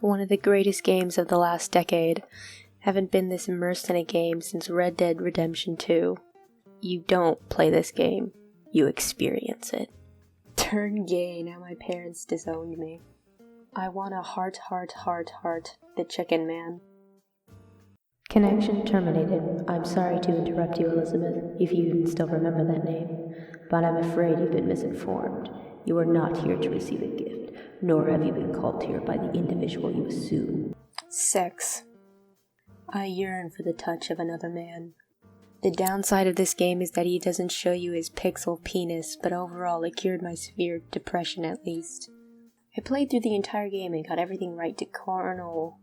One of the greatest games of the last decade. Haven't been this immersed in a game since Red Dead Redemption 2. You don't play this game, you experience it. Turn gay now my parents disowned me. I want a heart, the chicken man. Connection terminated. I'm sorry to interrupt you, Elizabeth, if you even still remember that name. But I'm afraid you've been misinformed. You are not here to receive a gift, nor have you been called here by the individual you assume. Sex. I yearn for the touch of another man. The downside of this game is that he doesn't show you his pixel penis, but overall it cured my severe depression at least. I played through the entire game and got everything right to Cornel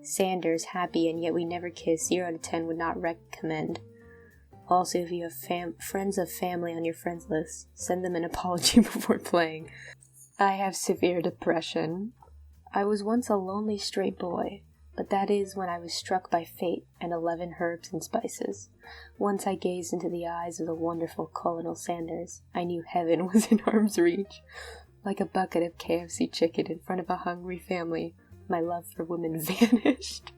Sanders happy, and yet we never kiss. 0 out of 10 would not recommend. Also, if you have friends of family on your friends list, send them an apology before playing. I have severe depression. I was once a lonely straight boy, but that is when I was struck by fate and 11 herbs and spices. Once I gazed into the eyes of the wonderful Colonel Sanders, I knew heaven was in arm's reach. Like a bucket of KFC chicken in front of a hungry family, my love for women vanished.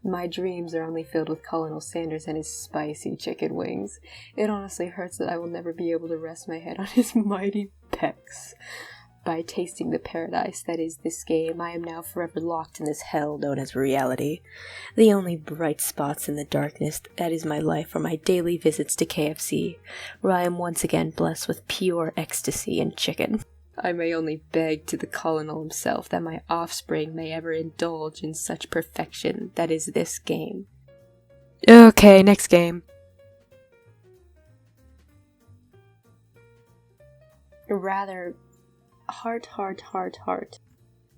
My dreams are only filled with Colonel Sanders and his spicy chicken wings. It honestly hurts that I will never be able to rest my head on his mighty pecs. By tasting the paradise that is this game, I am now forever locked in this hell known as reality. The only bright spots in the darkness that is my life are my daily visits to KFC, where I am once again blessed with pure ecstasy and chicken. I may only beg to the colonel himself that my offspring may ever indulge in such perfection that is this game. Okay, next game. Rather heart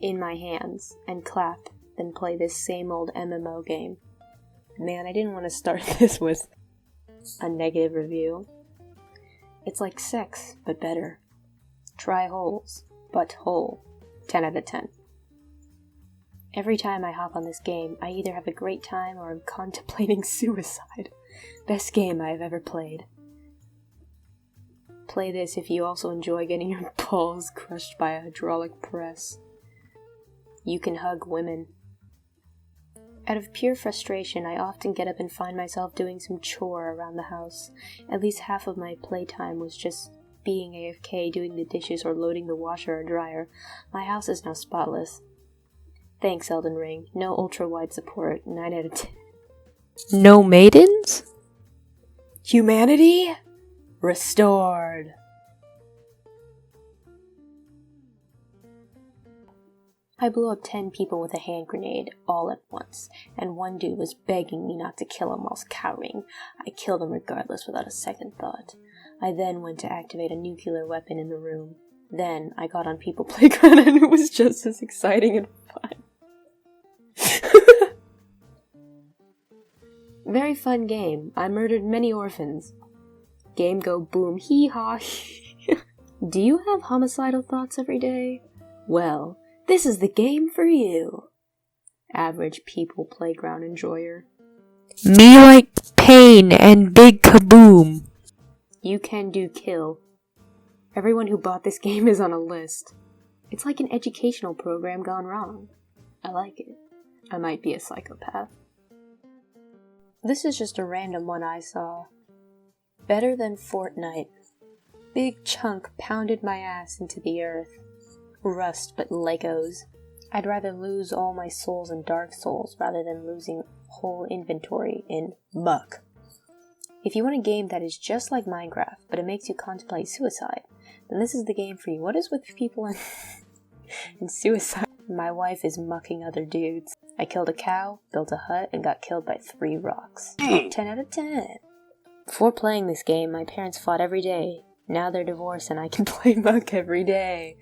in my hands and clap than play this same old MMO game. Man, I didn't want to start this with a negative review. It's like sex, but better. Try holes, but whole. 10 out of 10. Every time I hop on this game, I either have a great time or I'm contemplating suicide. Best game I have ever played. Play this if you also enjoy getting your balls crushed by a hydraulic press. You can hug women. Out of pure frustration, I often get up and find myself doing some chore around the house. At least half of my playtime was just being AFK, doing the dishes, or loading the washer or dryer. My house is now spotless. Thanks, Elden Ring. No ultra-wide support. 9 out of 10. No maidens? Humanity? Restored. I blew up 10 people with a hand grenade all at once, and one dude was begging me not to kill him whilst cowering. I killed him regardless without a second thought. I then went to activate a nuclear weapon in the room. Then I got on People Playground and it was just as exciting and fun. Very fun game. I murdered many orphans. Game go boom, hee-haw. Do you have homicidal thoughts every day? Well, this is the game for you. Average People Playground enjoyer. Me like pain and big kaboom. You can do kill. Everyone who bought this game is on a list. It's like an educational program gone wrong. I like it. I might be a psychopath. This is just a random one I saw. Better than Fortnite. Big chunk pounded my ass into the earth. Rust but Legos. I'd rather lose all my souls in Dark Souls rather than losing whole inventory in muck. If you want a game that is just like Minecraft, but it makes you contemplate suicide, then this is the game for you. What is with people in suicide? My wife is mucking other dudes. I killed a cow, built a hut, and got killed by 3 rocks. 10 out of 10. Before playing this game, my parents fought every day. Now they're divorced and I can play muck every day.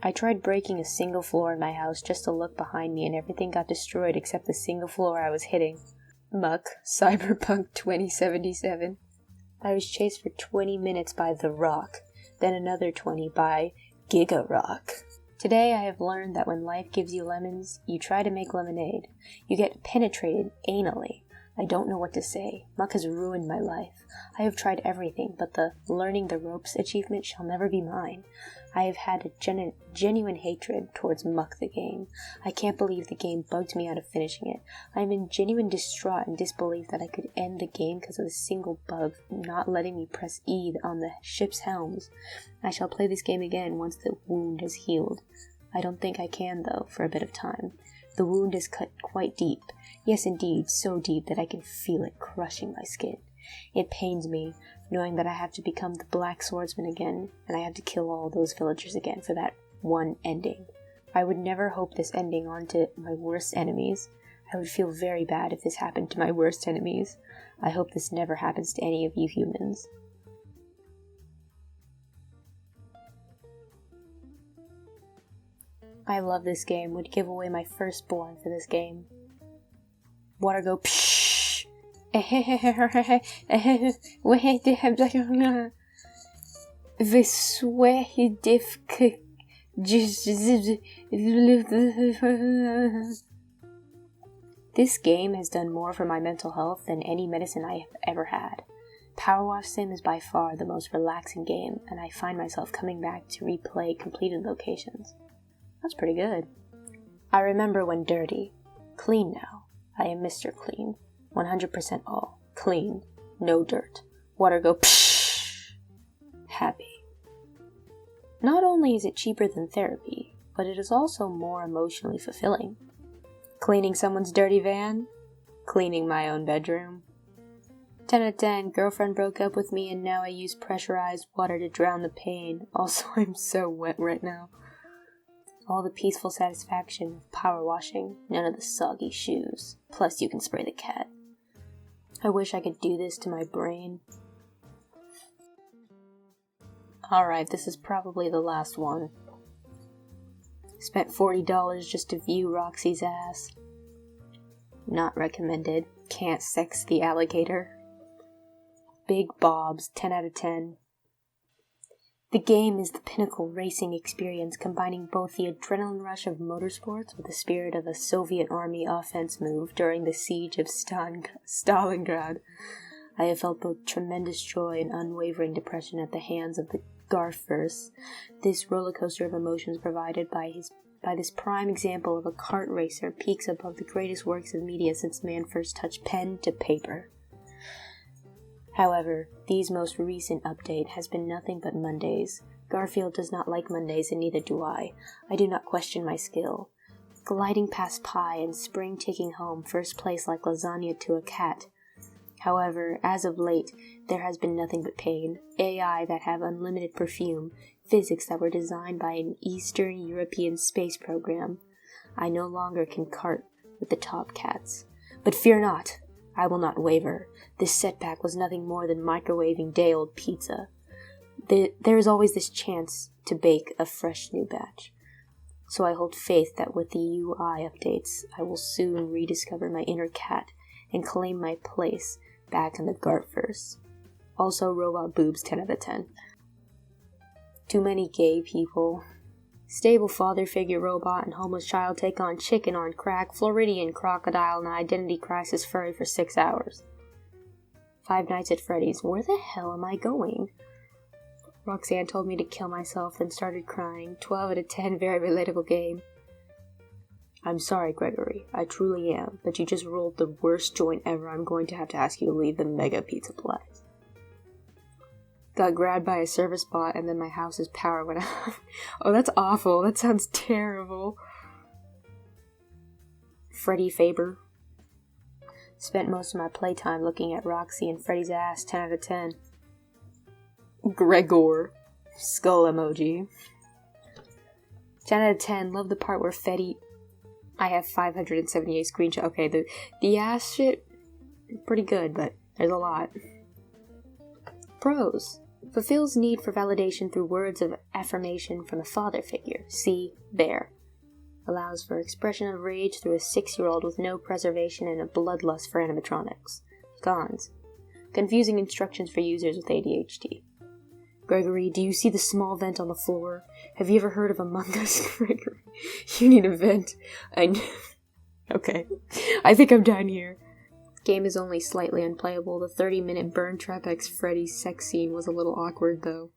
I tried breaking a single floor in my house just to look behind me and everything got destroyed except the single floor I was hitting. Muck, Cyberpunk 2077. I was chased for 20 minutes by The Rock, then another 20 by Giga Rock. Today I have learned that when life gives you lemons, you try to make lemonade. You get penetrated anally. I don't know what to say. Muck has ruined my life. I have tried everything, but the learning the ropes achievement shall never be mine. I have had a genuine hatred towards Muck the game. I can't believe the game bugged me out of finishing it. I am in genuine distraught and disbelief that I could end the game because of a single bug not letting me press E on the ship's helms. I shall play this game again once the wound has healed. I don't think I can, though, for a bit of time. The wound is cut quite deep. Yes, indeed, so deep that I can feel it crushing my skin. It pains me, knowing that I have to become the Black Swordsman again, and I have to kill all those villagers again for that one ending. I would never hope this ending onto my worst enemies. I would feel very bad if this happened to my worst enemies. I hope this never happens to any of you humans. I love this game. Would give away my firstborn for this game. Water go pshh. This game has done more for my mental health than any medicine I have ever had. Power Wash Sim is by far the most relaxing game, and I find myself coming back to replay completed locations. That's pretty good. I remember when dirty. Clean now. I am Mr. Clean. 100% all. Clean. No dirt. Water go pshh. Happy. Not only is it cheaper than therapy, but it is also more emotionally fulfilling. Cleaning someone's dirty van. Cleaning my own bedroom. 10 out of 10. Girlfriend broke up with me and now I use pressurized water to drown the pain. Also, I'm so wet right now. All the peaceful satisfaction of power washing, none of the soggy shoes. Plus you can spray the cat. I wish I could do this to my brain. Alright, this is probably the last one. Spent $40 just to view Roxy's ass. Not recommended. Can't sex the alligator. Big Bob's, 10 out of 10. The game is the pinnacle racing experience, combining both the adrenaline rush of motorsports with the spirit of a Soviet army offense move during the siege of Stalingrad. I have felt both tremendous joy and unwavering depression at the hands of the Garfverse. This roller coaster of emotions provided by this prime example of a kart racer peaks above the greatest works of media since man first touched pen to paper. However, these most recent update has been nothing but Mondays. Garfield does not like Mondays and neither do I. I do not question my skill. Gliding past pie and spring taking home first place like lasagna to a cat. However, as of late, there has been nothing but pain. AI that have unlimited perfume. Physics that were designed by an Eastern European space program. I no longer can cart with the top cats. But fear not! I will not waver. This setback was nothing more than microwaving day-old pizza. There is always this chance to bake a fresh new batch. So I hold faith that with the UI updates, I will soon rediscover my inner cat and claim my place back in the Gartverse. Also, robot boobs, 10 out of 10. Too many gay people. Stable father figure robot and homeless child take on chicken on crack, Floridian crocodile, and identity crisis furry for 6 hours. Five Nights at Freddy's. Where the hell am I going? Roxanne told me to kill myself, then started crying. 12 out of 10, very relatable game. I'm sorry, Gregory. I truly am, but you just rolled the worst joint ever. I'm going to have to ask you to leave the Mega Pizza Place. Got grabbed by a service bot and then my house's power went out. Oh, that's awful. That sounds terrible. Freddy Faber. Spent most of my playtime looking at Roxy and Freddy's ass, 10 out of 10. Gregor. Skull emoji. 10 out of 10. Love the part where Freddy... I have 578 screenshots. Okay, the ass shit, pretty good, but there's a lot. Pros. Fulfills need for validation through words of affirmation from a father figure. See, bear. Allows for expression of rage through a 6-year-old with no preservation and a bloodlust for animatronics. Cons. Confusing instructions for users with ADHD. Gregory, do you see the small vent on the floor? Have you ever heard of Among Us, Gregory? You need a vent. Okay. I think I'm done here. Game is only slightly unplayable. The 30-minute burn trap X Freddy's sex scene was a little awkward though.